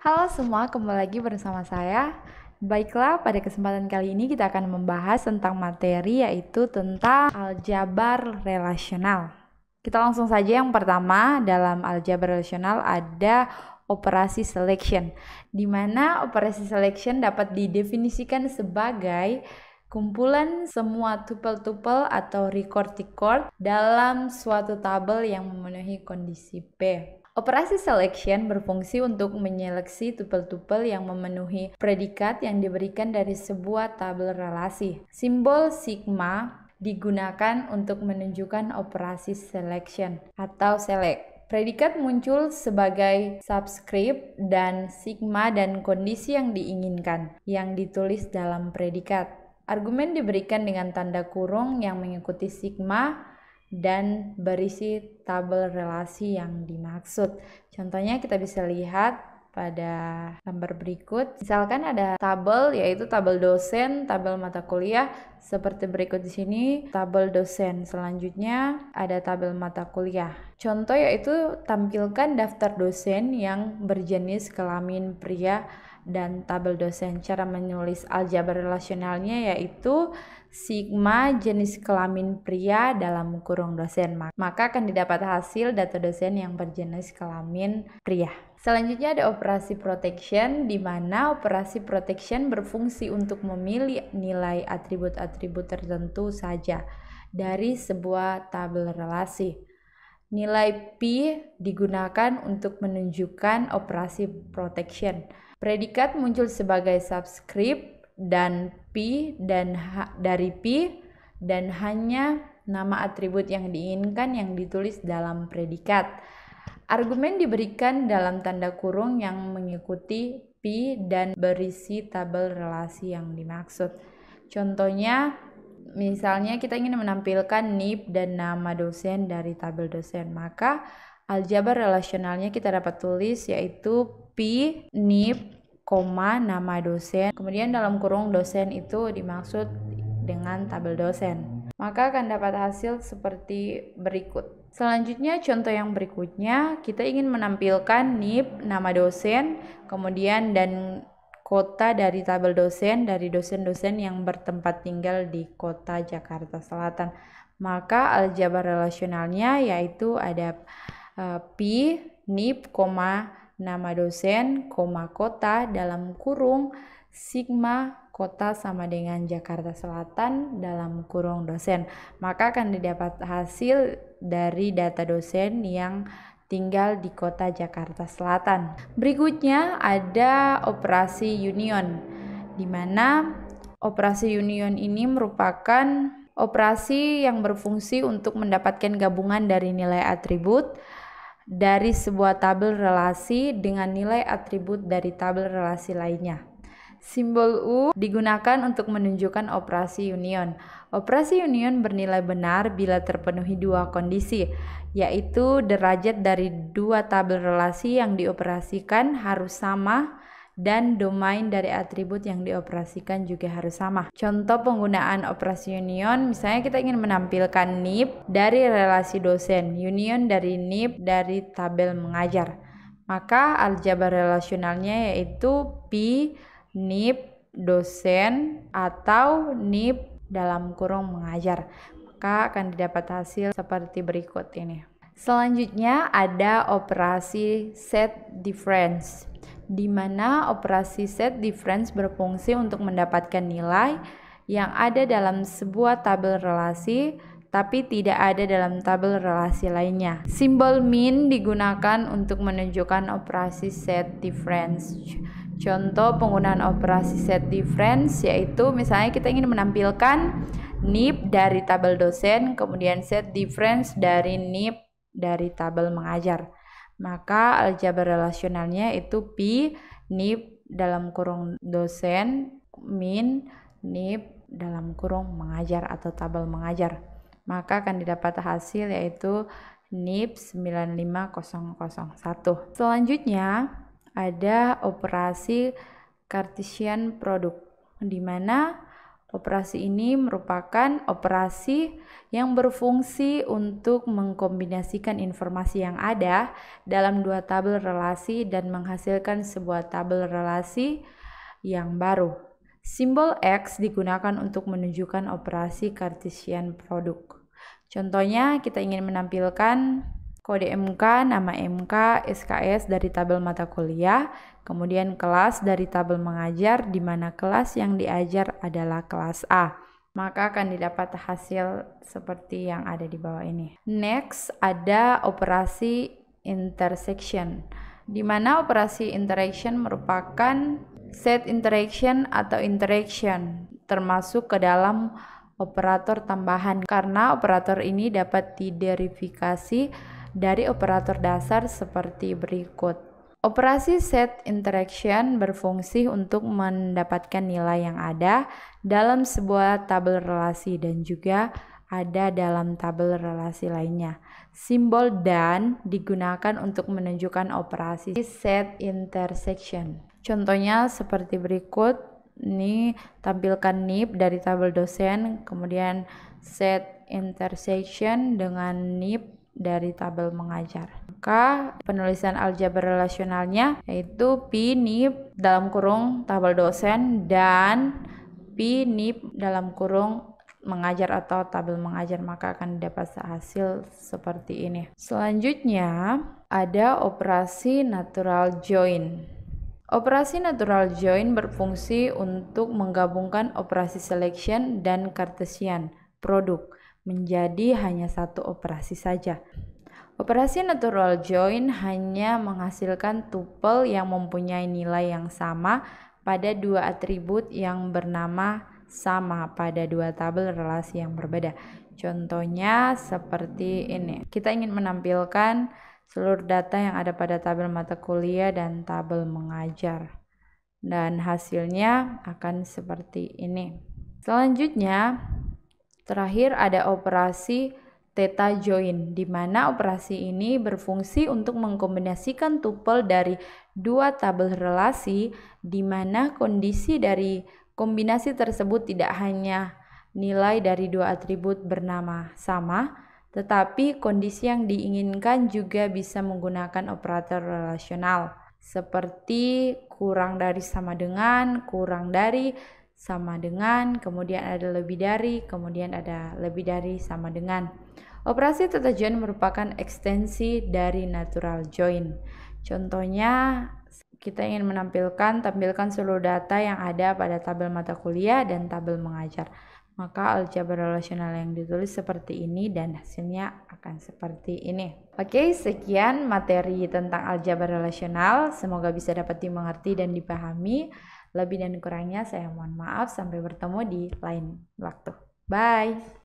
Halo semua, kembali lagi bersama saya. Baiklah, pada kesempatan kali ini kita akan membahas tentang materi yaitu tentang aljabar relasional. Kita langsung saja. Yang pertama, dalam aljabar relasional ada operasi selection, di mana operasi selection dapat didefinisikan sebagai kumpulan semua tuple-tuple atau record-record dalam suatu tabel yang memenuhi kondisi P. Operasi selection berfungsi untuk menyeleksi tupel-tupel yang memenuhi predikat yang diberikan dari sebuah tabel relasi. Simbol sigma digunakan untuk menunjukkan operasi selection atau select. Predikat muncul sebagai subscript dan sigma dan kondisi yang diinginkan yang ditulis dalam predikat. Argumen diberikan dengan tanda kurung yang mengikuti sigma dan berisi tabel relasi yang dimaksud. Contohnya kita bisa lihat pada gambar berikut. Misalkan ada tabel, yaitu tabel dosen, tabel mata kuliah seperti berikut di sini, tabel dosen. Selanjutnya ada tabel mata kuliah. Contoh yaitu tampilkan daftar dosen yang berjenis kelamin pria dan tabel dosen. Cara menulis aljabar relasionalnya yaitu sigma jenis kelamin pria dalam kurung dosen, maka akan didapat hasil data dosen yang berjenis kelamin pria. Selanjutnya ada operasi protection, di mana operasi protection berfungsi untuk memilih nilai atribut-atribut tertentu saja dari sebuah tabel relasi. Nilai P digunakan untuk menunjukkan operasi protection. Predikat muncul sebagai subscript dan dari P dan hanya nama atribut yang diinginkan yang ditulis dalam predikat. Argumen diberikan dalam tanda kurung yang mengikuti P dan berisi tabel relasi yang dimaksud. Contohnya, misalnya kita ingin menampilkan NIP dan nama dosen dari tabel dosen, maka aljabar relasionalnya kita dapat tulis yaitu P NIP, nama dosen, kemudian dalam kurung dosen itu dimaksud dengan tabel dosen. Maka akan dapat hasil seperti berikut. Selanjutnya contoh yang berikutnya, kita ingin menampilkan NIP, nama dosen, kemudian dan kota dari tabel dosen dari dosen-dosen yang bertempat tinggal di kota Jakarta Selatan. Maka aljabar relasionalnya yaitu ada P, NIP, nama dosen, kota dalam kurung sigma kota sama dengan Jakarta Selatan dalam kurung dosen. Maka akan didapat hasil dari data dosen yang tinggal di kota Jakarta Selatan. Berikutnya ada operasi union, di mana operasi union ini merupakan operasi yang berfungsi untuk mendapatkan gabungan dari nilai atribut dari sebuah tabel relasi dengan nilai atribut dari tabel relasi lainnya. Simbol U digunakan untuk menunjukkan operasi union. Operasi union bernilai benar bila terpenuhi dua kondisi, yaitu derajat dari dua tabel relasi yang dioperasikan harus sama dan domain dari atribut yang dioperasikan juga harus sama. Contoh penggunaan operasi union, misalnya kita ingin menampilkan NIP dari relasi dosen, union dari NIP dari tabel mengajar. Maka aljabar relasionalnya yaitu P NIP dosen atau NIP dalam kurung mengajar. Maka akan didapat hasil seperti berikut ini. Selanjutnya ada operasi set difference, di mana operasi set difference berfungsi untuk mendapatkan nilai yang ada dalam sebuah tabel relasi tapi tidak ada dalam tabel relasi lainnya. Simbol min digunakan untuk menunjukkan operasi set difference. Contoh penggunaan operasi set difference yaitu misalnya kita ingin menampilkan NIP dari tabel dosen, kemudian set difference dari NIP dari tabel mengajar. Maka aljabar relasionalnya itu P NIP dalam kurung dosen min NIP dalam kurung mengajar atau tabel mengajar. Maka akan didapat hasil yaitu NIP 95001. Selanjutnya ada operasi Cartesian product, di mana Operasi ini merupakan operasi yang berfungsi untuk mengkombinasikan informasi yang ada dalam dua tabel relasi dan menghasilkan sebuah tabel relasi yang baru. Simbol X digunakan untuk menunjukkan operasi Cartesian product. Contohnya, kita ingin menampilkan kode MK, nama MK, SKS dari tabel mata kuliah, kemudian kelas dari tabel mengajar, di mana kelas yang diajar adalah kelas A. Maka akan didapat hasil seperti yang ada di bawah ini. Next, ada operasi intersection, di mana operasi interaction merupakan set interaction atau interaction, termasuk ke dalam operator tambahan, karena operator ini dapat diderifikasi dari operator dasar seperti berikut. Operasi set interaction berfungsi untuk mendapatkan nilai yang ada dalam sebuah tabel relasi dan juga ada dalam tabel relasi lainnya. Simbol dan digunakan untuk menunjukkan operasi set intersection. Contohnya seperti berikut. Ini tampilkan NIP dari tabel dosen, kemudian set intersection dengan NIP dari tabel mengajar. Maka penulisan aljabar relasionalnya yaitu P NIP dalam kurung tabel dosen dan P NIP dalam kurung mengajar atau tabel mengajar, maka akan dapat hasil seperti ini. Selanjutnya ada operasi natural join. Operasi natural join berfungsi untuk menggabungkan operasi selection dan Cartesian product menjadi hanya satu operasi saja. Operasi natural join hanya menghasilkan tuple yang mempunyai nilai yang sama pada dua atribut yang bernama sama pada dua tabel relasi yang berbeda. Contohnya seperti ini. Kita ingin menampilkan seluruh data yang ada pada tabel mata kuliah dan tabel mengajar. Dan hasilnya akan seperti ini. Selanjutnya, terakhir ada operasi theta join, di mana operasi ini berfungsi untuk mengkombinasikan tupel dari dua tabel relasi, di mana kondisi dari kombinasi tersebut tidak hanya nilai dari dua atribut bernama sama, tetapi kondisi yang diinginkan juga bisa menggunakan operator relasional, seperti kurang dari sama dengan, kurang dari sama dengan, kemudian ada lebih dari, kemudian ada lebih dari sama dengan. Operasi theta join merupakan ekstensi dari natural join. Contohnya, kita ingin tampilkan seluruh data yang ada pada tabel mata kuliah dan tabel mengajar. Maka aljabar relasional yang ditulis seperti ini dan hasilnya akan seperti ini. Oke, sekian materi tentang aljabar relasional. Semoga bisa dapat dimengerti dan dipahami. Lebih dan kurangnya saya mohon maaf. Sampai bertemu di lain waktu. Bye.